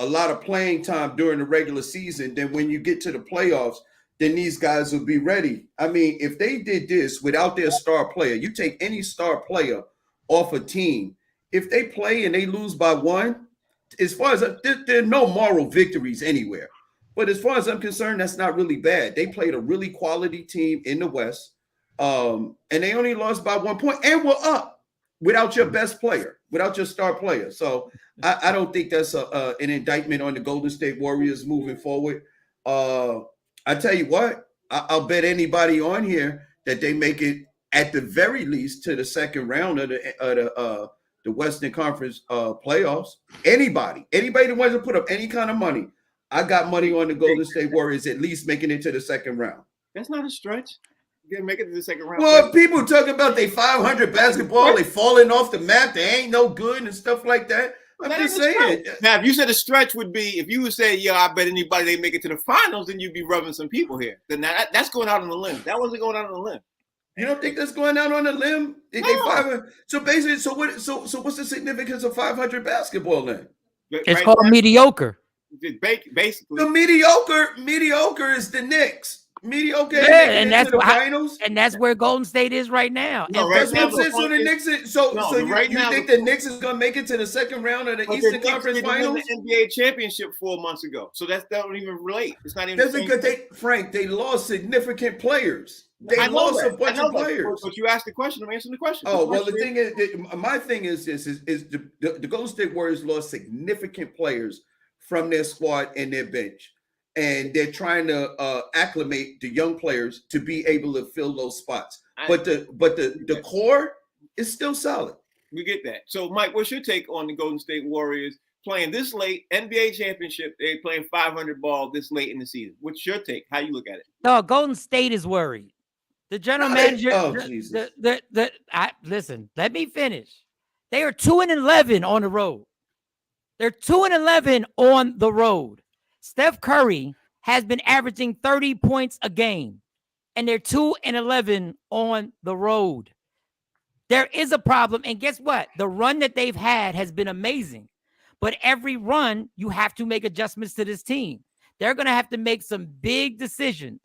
lot of playing time during the regular season, then when you get to the playoffs, then these guys will be ready. I mean, if they did this without their star player, you take any star player off a team, if they play and they lose by 1, as far as there are no moral victories anywhere. But as far as I'm concerned, that's not really bad. They played a really quality team in the West, and they only lost by 1 point and were up without your best player, without your star player. So I don't think that's an indictment on the Golden State Warriors moving forward. I tell you what, I'll bet anybody on here that they make it at the very least to the second round of the Western Conference playoffs. Anybody that wants to put up any kind of money, I got money on the Golden State Warriors at least making it to the second round. That's not a stretch. You can make it to the second round. Well, people talking about they 500 basketball, they falling off the map, they ain't no good and stuff like that. I'm just saying. Now, if you said a stretch would be, if you would say, "Yo, I bet anybody they make it to the finals," then you'd be rubbing some people here. Then that's going out on the limb. That wasn't going out on the limb. You don't think that's going out on a limb? No. So basically, so what's the significance of 500 basketball then? It's called mediocre. Basically, the mediocre is the Knicks. Mediocre, and that's the finals, and that's where Golden State is right now. No, right now so the Knicks. You think the Knicks is gonna make it to the second round of the Eastern Conference Finals? The NBA championship 4 months ago, so that don't even relate. It's not even. That's because they lost significant players. They lost a bunch of players. But you asked the question. I'm answering the question. Oh well, the thing is, my thing is this: is the Golden State Warriors lost significant players from their squad and their bench. And they're trying to acclimate the young players to be able to fill those spots. But the core is still solid. We get that. So, Mike, what's your take on the Golden State Warriors playing this late, NBA championship? They're playing 500 ball this late in the season. What's your take? How you look at it? No, Golden State is worried. The general manager. Jesus. Listen, let me finish. They are 2-11 on the road. They're 2-11 on the road. Steph Curry has been averaging 30 points a game, and they're 2-11 on the road. There is a problem, and guess what? The run that they've had has been amazing, but every run, you have to make adjustments to this team. They're going to have to make some big decisions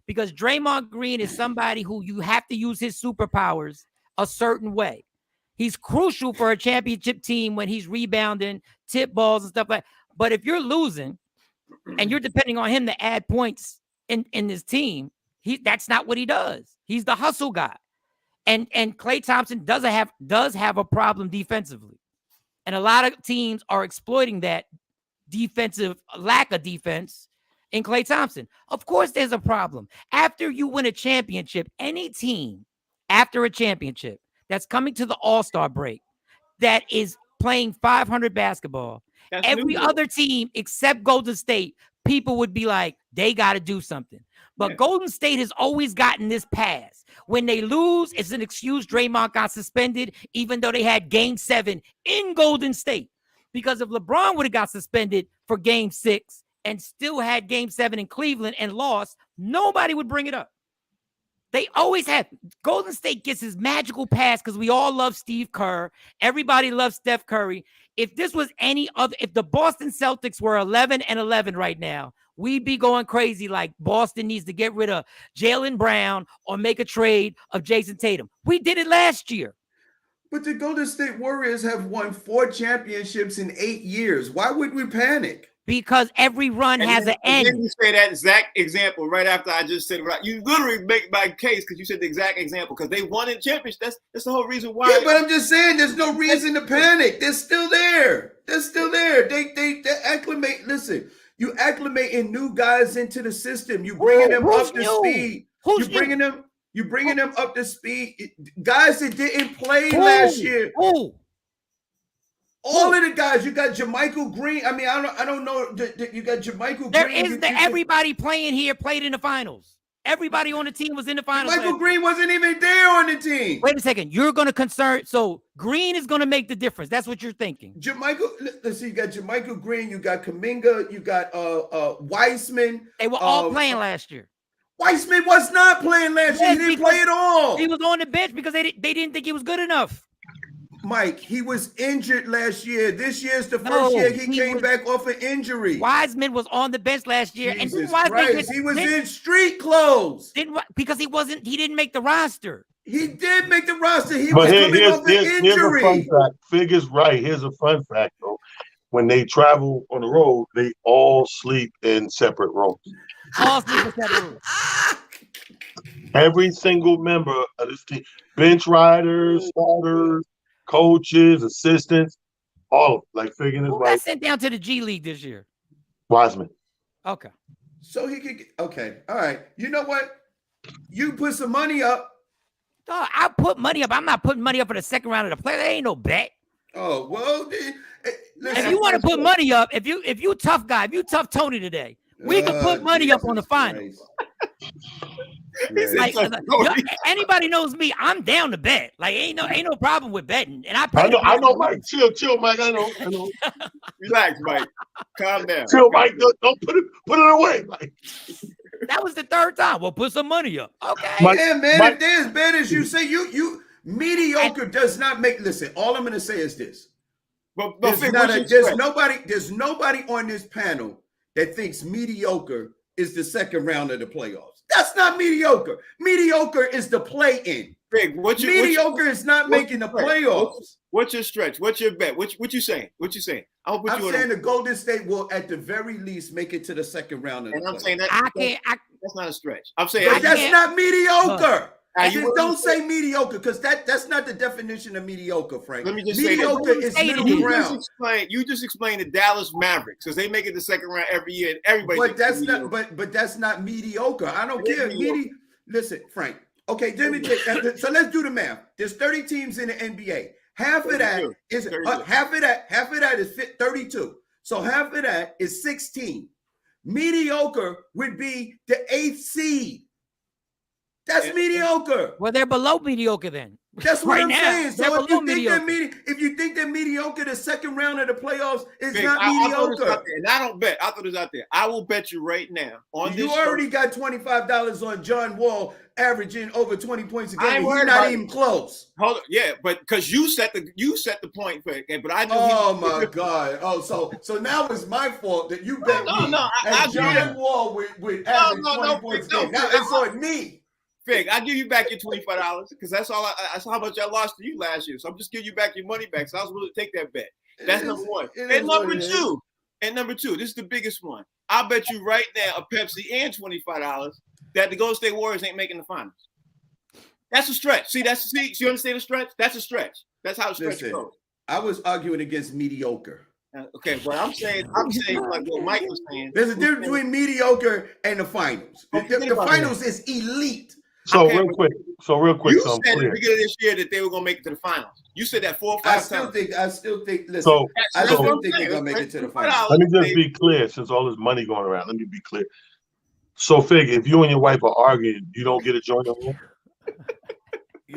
because Draymond Green is somebody who you have to use his superpowers a certain way. He's crucial for a championship team when he's rebounding, tip balls and stuff like that. But if you're losing, and you're depending on him to add points in this team, that's not what he does. He's the hustle guy. And Klay Thompson does have a problem defensively. And a lot of teams are exploiting that defensive lack of defense in Klay Thompson. Of course, there's a problem. After you win a championship, any team after a championship that's coming to the All-Star break that is playing 500 basketball, every other team except Golden State people would be like, they got to do something. But Yeah. Golden State has always gotten this pass. When they lose, it's an excuse. Draymond got suspended, even though they had Game 7 in Golden State. Because if LeBron would have got suspended for Game 6 and still had Game 7 in Cleveland and lost, nobody would bring it up. They always have. Golden State gets his magical pass because we all love Steve Kerr. Everybody loves Steph Curry. If this was any other, if the Boston Celtics were 11-11 right now, we'd be going crazy like Boston needs to get rid of Jaylen Brown or make a trade of Jason Tatum. We did it last year. But the Golden State Warriors have won 4 championships in 8 years. Why would we panic? Because every run has an end. Then you say that exact example right after I just said it. You literally make my case because you said the exact example because they won in championship. That's the whole reason why. Yeah, but I'm just saying there's no reason to panic. They're still there. They're still there. They acclimate. Listen, you acclimating new guys into the system. You bringing them up to speed. You bringing them up to speed. Guys that didn't play last year. All of the guys, you got JaMychal Green. I mean, I don't know. You got JaMychal Green. Everybody playing here played in the finals. Everybody on the team was in the finals. JaMychal Green wasn't even there on the team. Wait a second. You're going to concern. So Green is going to make the difference. That's what you're thinking. Let's see. You got JaMychal Green. You got Kuminga. You got Weissman. They were all playing last year. Weissman was not playing last year. He didn't play at all. He was on the bench because they didn't think he was good enough. Mike, he was injured last year. This year's the first year he came back off an injury. Wiseman was on the bench last year, Jesus and Wiseman he was in street clothes. Because he didn't make the roster. He did make the roster. He was coming off an injury. Here's a fun fact. Fig is right. Here's a fun fact, though. When they travel on the road, they all sleep in separate rooms. All sleep in separate rooms. Every single member of this team, bench riders, starters, coaches, assistants, all of them. Like Fig and his Who wife. got sent down to the G League this year? Wiseman. Okay. So he could okay. All right. You know what? You put some money up. I put money up. I'm not putting money up for the second round of the play. There ain't no bet. Oh, well, listen, If you want to put money up, if you tough guy, if you tough Tony today, we can put money up on the finals. Like, anybody knows me, I'm down to bet. Like ain't no problem with betting. And I know, Mike. Chill, Mike. I know. Relax, Mike. Calm down. Chill, Mike. Don't put it away, Mike. That was the third time. Well, put some money up. Okay. Mike, yeah, man. Mike, if they're as bad as you say, you mediocre does not make. Listen, all I'm gonna say is this. But there's nobody on this panel that thinks mediocre is the second round of the playoffs. That's not mediocre. Mediocre is the play-in. Mediocre is not making the playoffs. What's your stretch? What's your bet? What you saying? What you saying? I'm saying the Golden State will, at the very least, make it to the second round of the playoffs. I'm saying that that's not a stretch. I'm saying that's not mediocre. Don't say mediocre because that's not the definition of mediocre, Frank. Let me just mediocre say is middle ground. You just explained the Dallas Mavericks because they make it the second round every year, and everybody. But that's not. But that's not mediocre. I don't care. Listen, Frank. Okay, so let's do the math. There's 30 teams in the NBA. Half of that is 32. So half of that is 16. Mediocre would be the 8th seed. That's mediocre. Well, they're below mediocre then. That's what I'm saying. So if you think they're mediocre, the second round of the playoffs is not mediocre. And I don't bet. I throw this out there. I will bet you right now on this. You already got $25 on John Wall averaging over 20 points a game. He's not even close. Hold on. Yeah, but because you set the point, but I know. Oh my God. Oh, so now it's my fault that you bet me. No. John Wall with averaging 20 points a game. Now it's on me. Fig, I'll give you back your $25 because that's how much I lost to you last year. So I'm just giving you back your money back. So I was willing to take that bet. That's number one. And number two, this is the biggest one. I'll bet you right now a Pepsi and $25 that the Golden State Warriors ain't making the finals. That's a stretch. See, you understand the stretch? That's a stretch. That's how the stretch goes. I was arguing against mediocre. Okay, well, I'm saying like what Mike was saying. There's a difference between mediocre and the finals. The finals is elite. So real quick, You so I'm said at the clear. beginning of this year that they were gonna make it to the finals. You said that 4 or 5 I times. still think. Listen, So I That's still what I'm think they're saying. gonna make it to the $2 finals. let me just be clear, since all this money going around. Let me be clear. So Fig, if you and your wife are arguing, you don't get a joint room.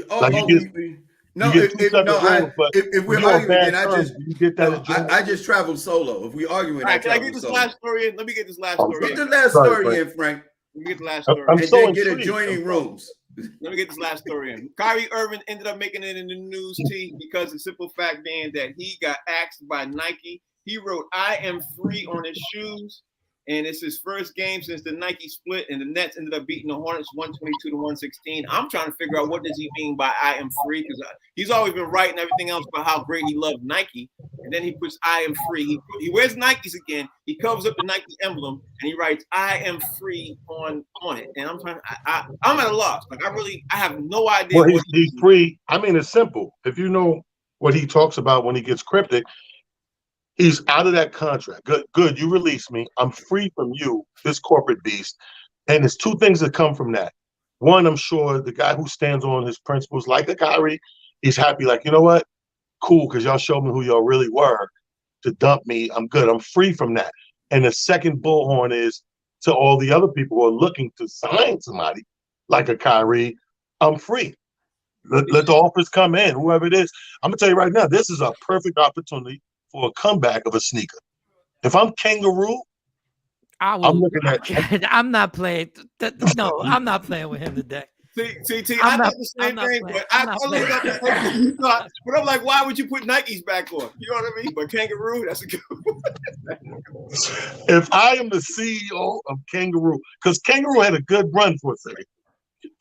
Like you get two separate rooms, but if we're if you're on arguing, then bad I terms, just you get that no, adjournment. I just travel solo. If we arguing, All I right, can I travel get this solo. last story in? Let me get this last I'm story Get in. the last Sorry, story Frank. in, Frank, Let me get the last story. I'm and so then get intrigued. adjoining rooms. Let me get this last story in. Kyrie Irving ended up making it in the news, T, because the simple fact being that he got asked by Nike. He wrote, "I am free" on his shoes. And it's his first game since the Nike split, and the Nets ended up beating the Hornets 122-116. I'm trying to figure out what does he mean by "I am free," because he's always been writing everything else about how great he loved Nike, and then he puts "I am free." He wears Nikes again. He covers up the Nike emblem, and he writes "I am free" on it. And I'm trying. I'm at a loss. Like I have no idea. Well, What he's free. I mean, it's simple. If you know what he talks about when he gets cryptic, he's out of that contract. Good. You release me. I'm free from you, this corporate beast. And there's two things that come from that. One, I'm sure the guy who stands on his principles, like a Kyrie, he's happy. Like, you know what? Cool, because y'all showed me who y'all really were. To dump me, I'm good. I'm free from that. And the second bullhorn is to all the other people who are looking to sign somebody like a Kyrie. I'm free. Let the offers come in, whoever it is. I'm gonna tell you right now, this is a perfect opportunity for a comeback of a sneaker. If I'm Kangaroo, I'm looking at. I'm not playing. No, I'm not playing with him today. See, I'm I not- thought the same I'm not thing, playing. but I'm I not totally playing. thought the same thing you thought. But I'm like, why would you put Nikes back on? You know what I mean? But Kangaroo, that's a good one. If I am the CEO of Kangaroo, because Kangaroo had a good run for a second,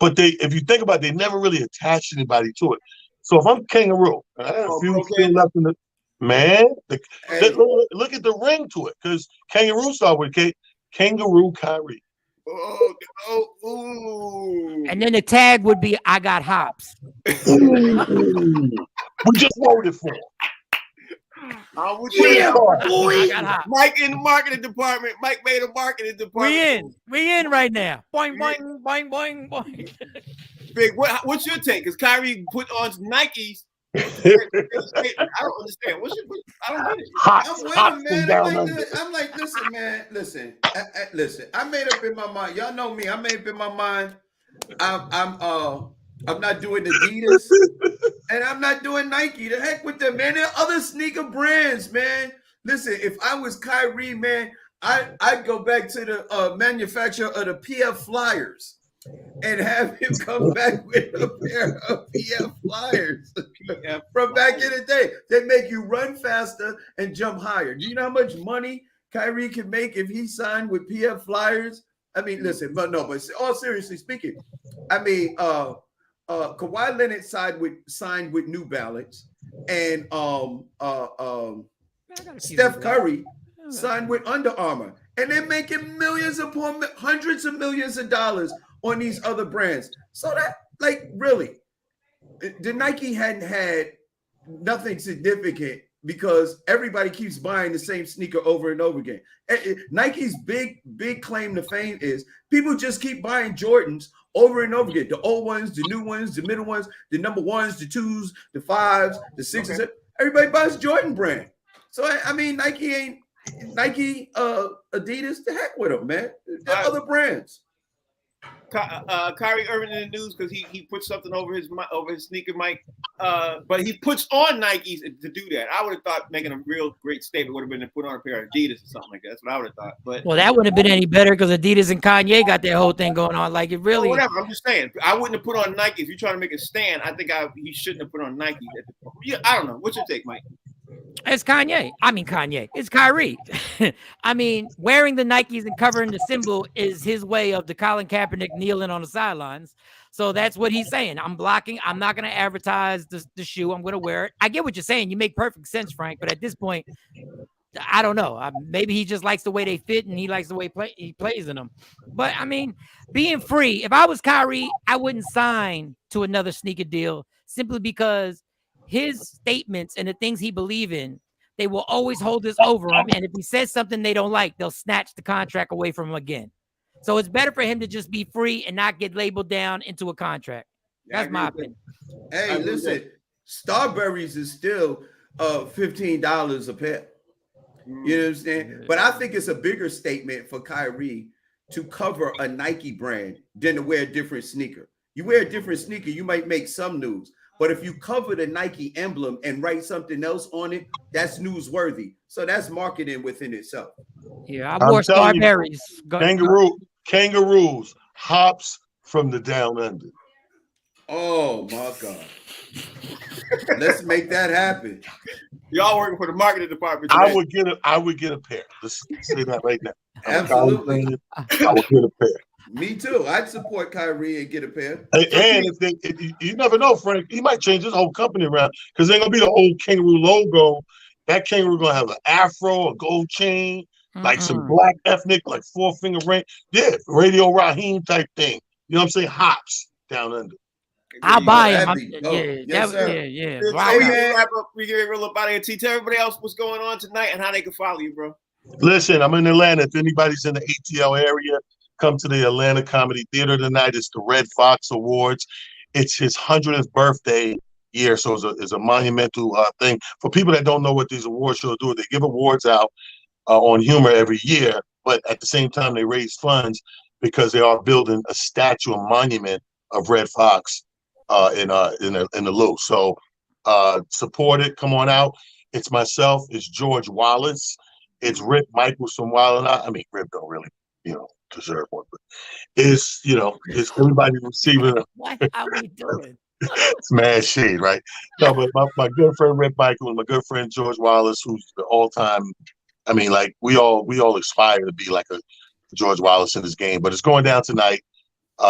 but if you think about it, they never really attached anybody to it. So if I'm Kangaroo, and I have a few still left in the man, look at the ring to it, because Kangaroo started with Kangaroo Kyrie. Ooh. And then the tag would be "I got hops." We just voted for him. I got hops. Mike in the marketing department. Mike made a marketing department. We in right now. Boing, boing, boing, boing, boing. Big, what's your take? Because Kyrie put on Nikes. I don't understand. I don't get it. I'm with him, man. I'm like, listen, man. Listen. I made up in my mind. Y'all know me. I made up in my mind. I'm not doing Adidas, and I'm not doing Nike. The heck with them, man. There are other sneaker brands, man. Listen, if I was Kyrie, man, I'd go back to the manufacturer of the PF Flyers and have him come back with a pair of PF Flyers from back in the day. They make you run faster and jump higher. Do you know how much money Kyrie can make if he signed with PF Flyers? I mean, listen, but all seriously speaking, I mean, Kawhi Leonard signed with New Balance, and Steph Curry signed with Under Armour, and they're making millions upon hundreds of millions of dollars on these other brands. So that, like, really, the Nike hadn't had nothing significant because everybody keeps buying the same sneaker over and over again. Nike's big claim to fame is people just keep buying Jordans over and over again. The old ones, the new ones, the middle ones, the number ones, the 2s, the 5s, the 6s. Okay. Everybody buys Jordan brand. So I mean, Nike, Adidas, the heck with them, man. There are other brands. Kyrie Irving in the news because he put something over his sneaker mic, but he puts on Nikes to do that. I would have thought making a real great statement would have been to put on a pair of Adidas or something like that. That's what I would have thought. But well, that wouldn't have been any better because Adidas and Kanye got their whole thing going on. Like it really. Well, whatever. I'm just saying. I wouldn't have put on Nike if you're trying to make a stand. I think he shouldn't have put on Nike. I don't know. What's your take, Mike? It's Kanye. I mean, Kanye. It's Kyrie. I mean, wearing the Nikes and covering the symbol is his way of the Colin Kaepernick kneeling on the sidelines. So that's what he's saying. I'm blocking. I'm not going to advertise the shoe. I'm going to wear it. I get what you're saying. You make perfect sense, Frank. But at this point, I don't know. Maybe he just likes the way they fit and he likes the way he plays in them. But, I mean, being free, if I was Kyrie, I wouldn't sign to another sneaker deal simply because his statements and the things he believes in, they will always hold this over him. And if he says something they don't like, they'll snatch the contract away from him again. So it's better for him to just be free and not get labeled down into a contract. That's my opinion. Hey, listen, Starberries is still $15 a pair. You know what I'm saying? But I think it's a bigger statement for Kyrie to cover a Nike brand than to wear a different sneaker. You wear a different sneaker, you might make some news. But if you cover the Nike emblem and write something else on it, that's newsworthy. So that's marketing within itself. Yeah, I wore Starberries. Kangaroos, hops from the down under. Oh my God. Let's make that happen. Y'all working for the marketing department today. I would get a pair. Let's say that right now. Absolutely. I would get a pair. Me too. I'd support Kyrie and get a pair. And you never know, Frank, he might change his whole company around because they're gonna be the old kangaroo logo. That kangaroo gonna have an afro, a gold chain, like some black ethnic, like 4-finger ring. Yeah, Radio Raheem type thing. You know what I'm saying? Hops down under. I'll buy him. Yeah. We get real up out of here. Tell everybody else what's going on tonight and how they can follow you, bro. Listen, I'm in Atlanta. If anybody's in the ATL area, come to the Atlanta Comedy Theater tonight. It's the Red Fox Awards. It's his 100th birthday year, so it's a monumental thing. For people that don't know what these award shows do, they give awards out on humor every year, but at the same time, they raise funds because they are building a statue, a monument of Red Fox in the Lou. So support it. Come on out. It's myself. It's George Wallace. It's Rip Michaels from Wild 'N Out. I mean, Rip don't really, deserve one, but it's everybody receiving. What are we doing? It's mad shade, right? No, but my good friend Rip Michaels, my good friend George Wallace, who's the all-time. I mean, like we all aspire to be like a George Wallace in this game, but it's going down tonight.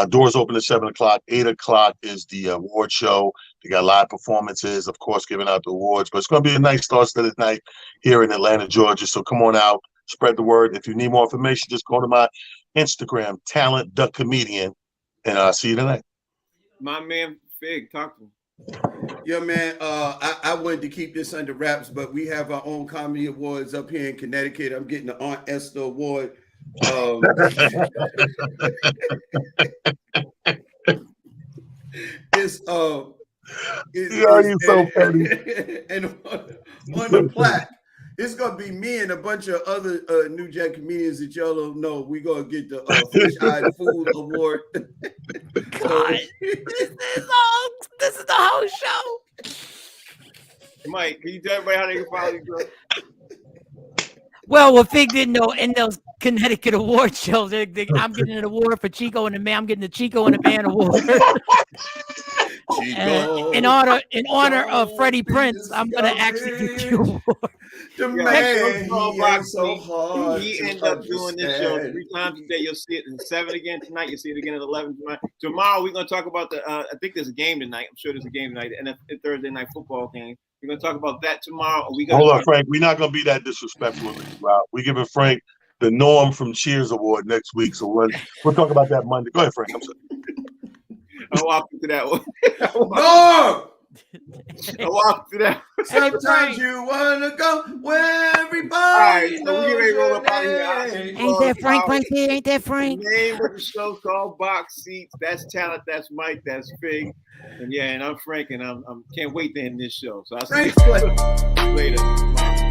Doors open at 7 o'clock. 8 o'clock is the award show. They got live performances, of course, giving out the awards. But it's going to be a nice start to the night here in Atlanta, Georgia. So come on out, spread the word. If you need more information, just go to my Instagram, Talent the Comedian, and I'll see you tonight. My man Fig, talk to him. Yeah, man. I wanted to keep this under wraps, but we have our own comedy awards up here in Connecticut. I'm getting the Aunt Esther Award. It's so funny. And on the plaque, it's gonna be me and a bunch of other New Jack comedians that y'all don't know. We're gonna get the Fish-Eyed Food Award. God, this is the whole show. Mike, can you tell everybody how they can follow you, bro? Well, what Fig didn't know in those Connecticut award shows, I'm getting an award for Chico and the Man. I'm getting the Chico and the Man award. Chico, in honor of Freddie Prince, I'm gonna actually give you an award. The man, he is so hard. He ended up doing this show 3 times a day. You'll see it in 7 again tonight. You'll see it again at 11 tonight. Tomorrow we're gonna talk about the. I think there's a game tonight. I'm sure there's a game tonight. And a Thursday night football game. We're gonna talk about that tomorrow. Hold on, Frank. We're not gonna be that disrespectful. We're giving Frank the Norm from Cheers Award next week. So we'll talk about that Monday. Go ahead, Frank. I'm sorry. I walked into that one. No! I walked through that. Sometimes you wanna go where everybody. All right, so we get ready to roll up out of here. Ain't that Frank right there? Ain't that Frank? The name of the show called Box Seats. That's Talent. That's Mike. That's Fig. And I'm Frank, and I'm can't wait to end this show. So I'll see you later. Bye.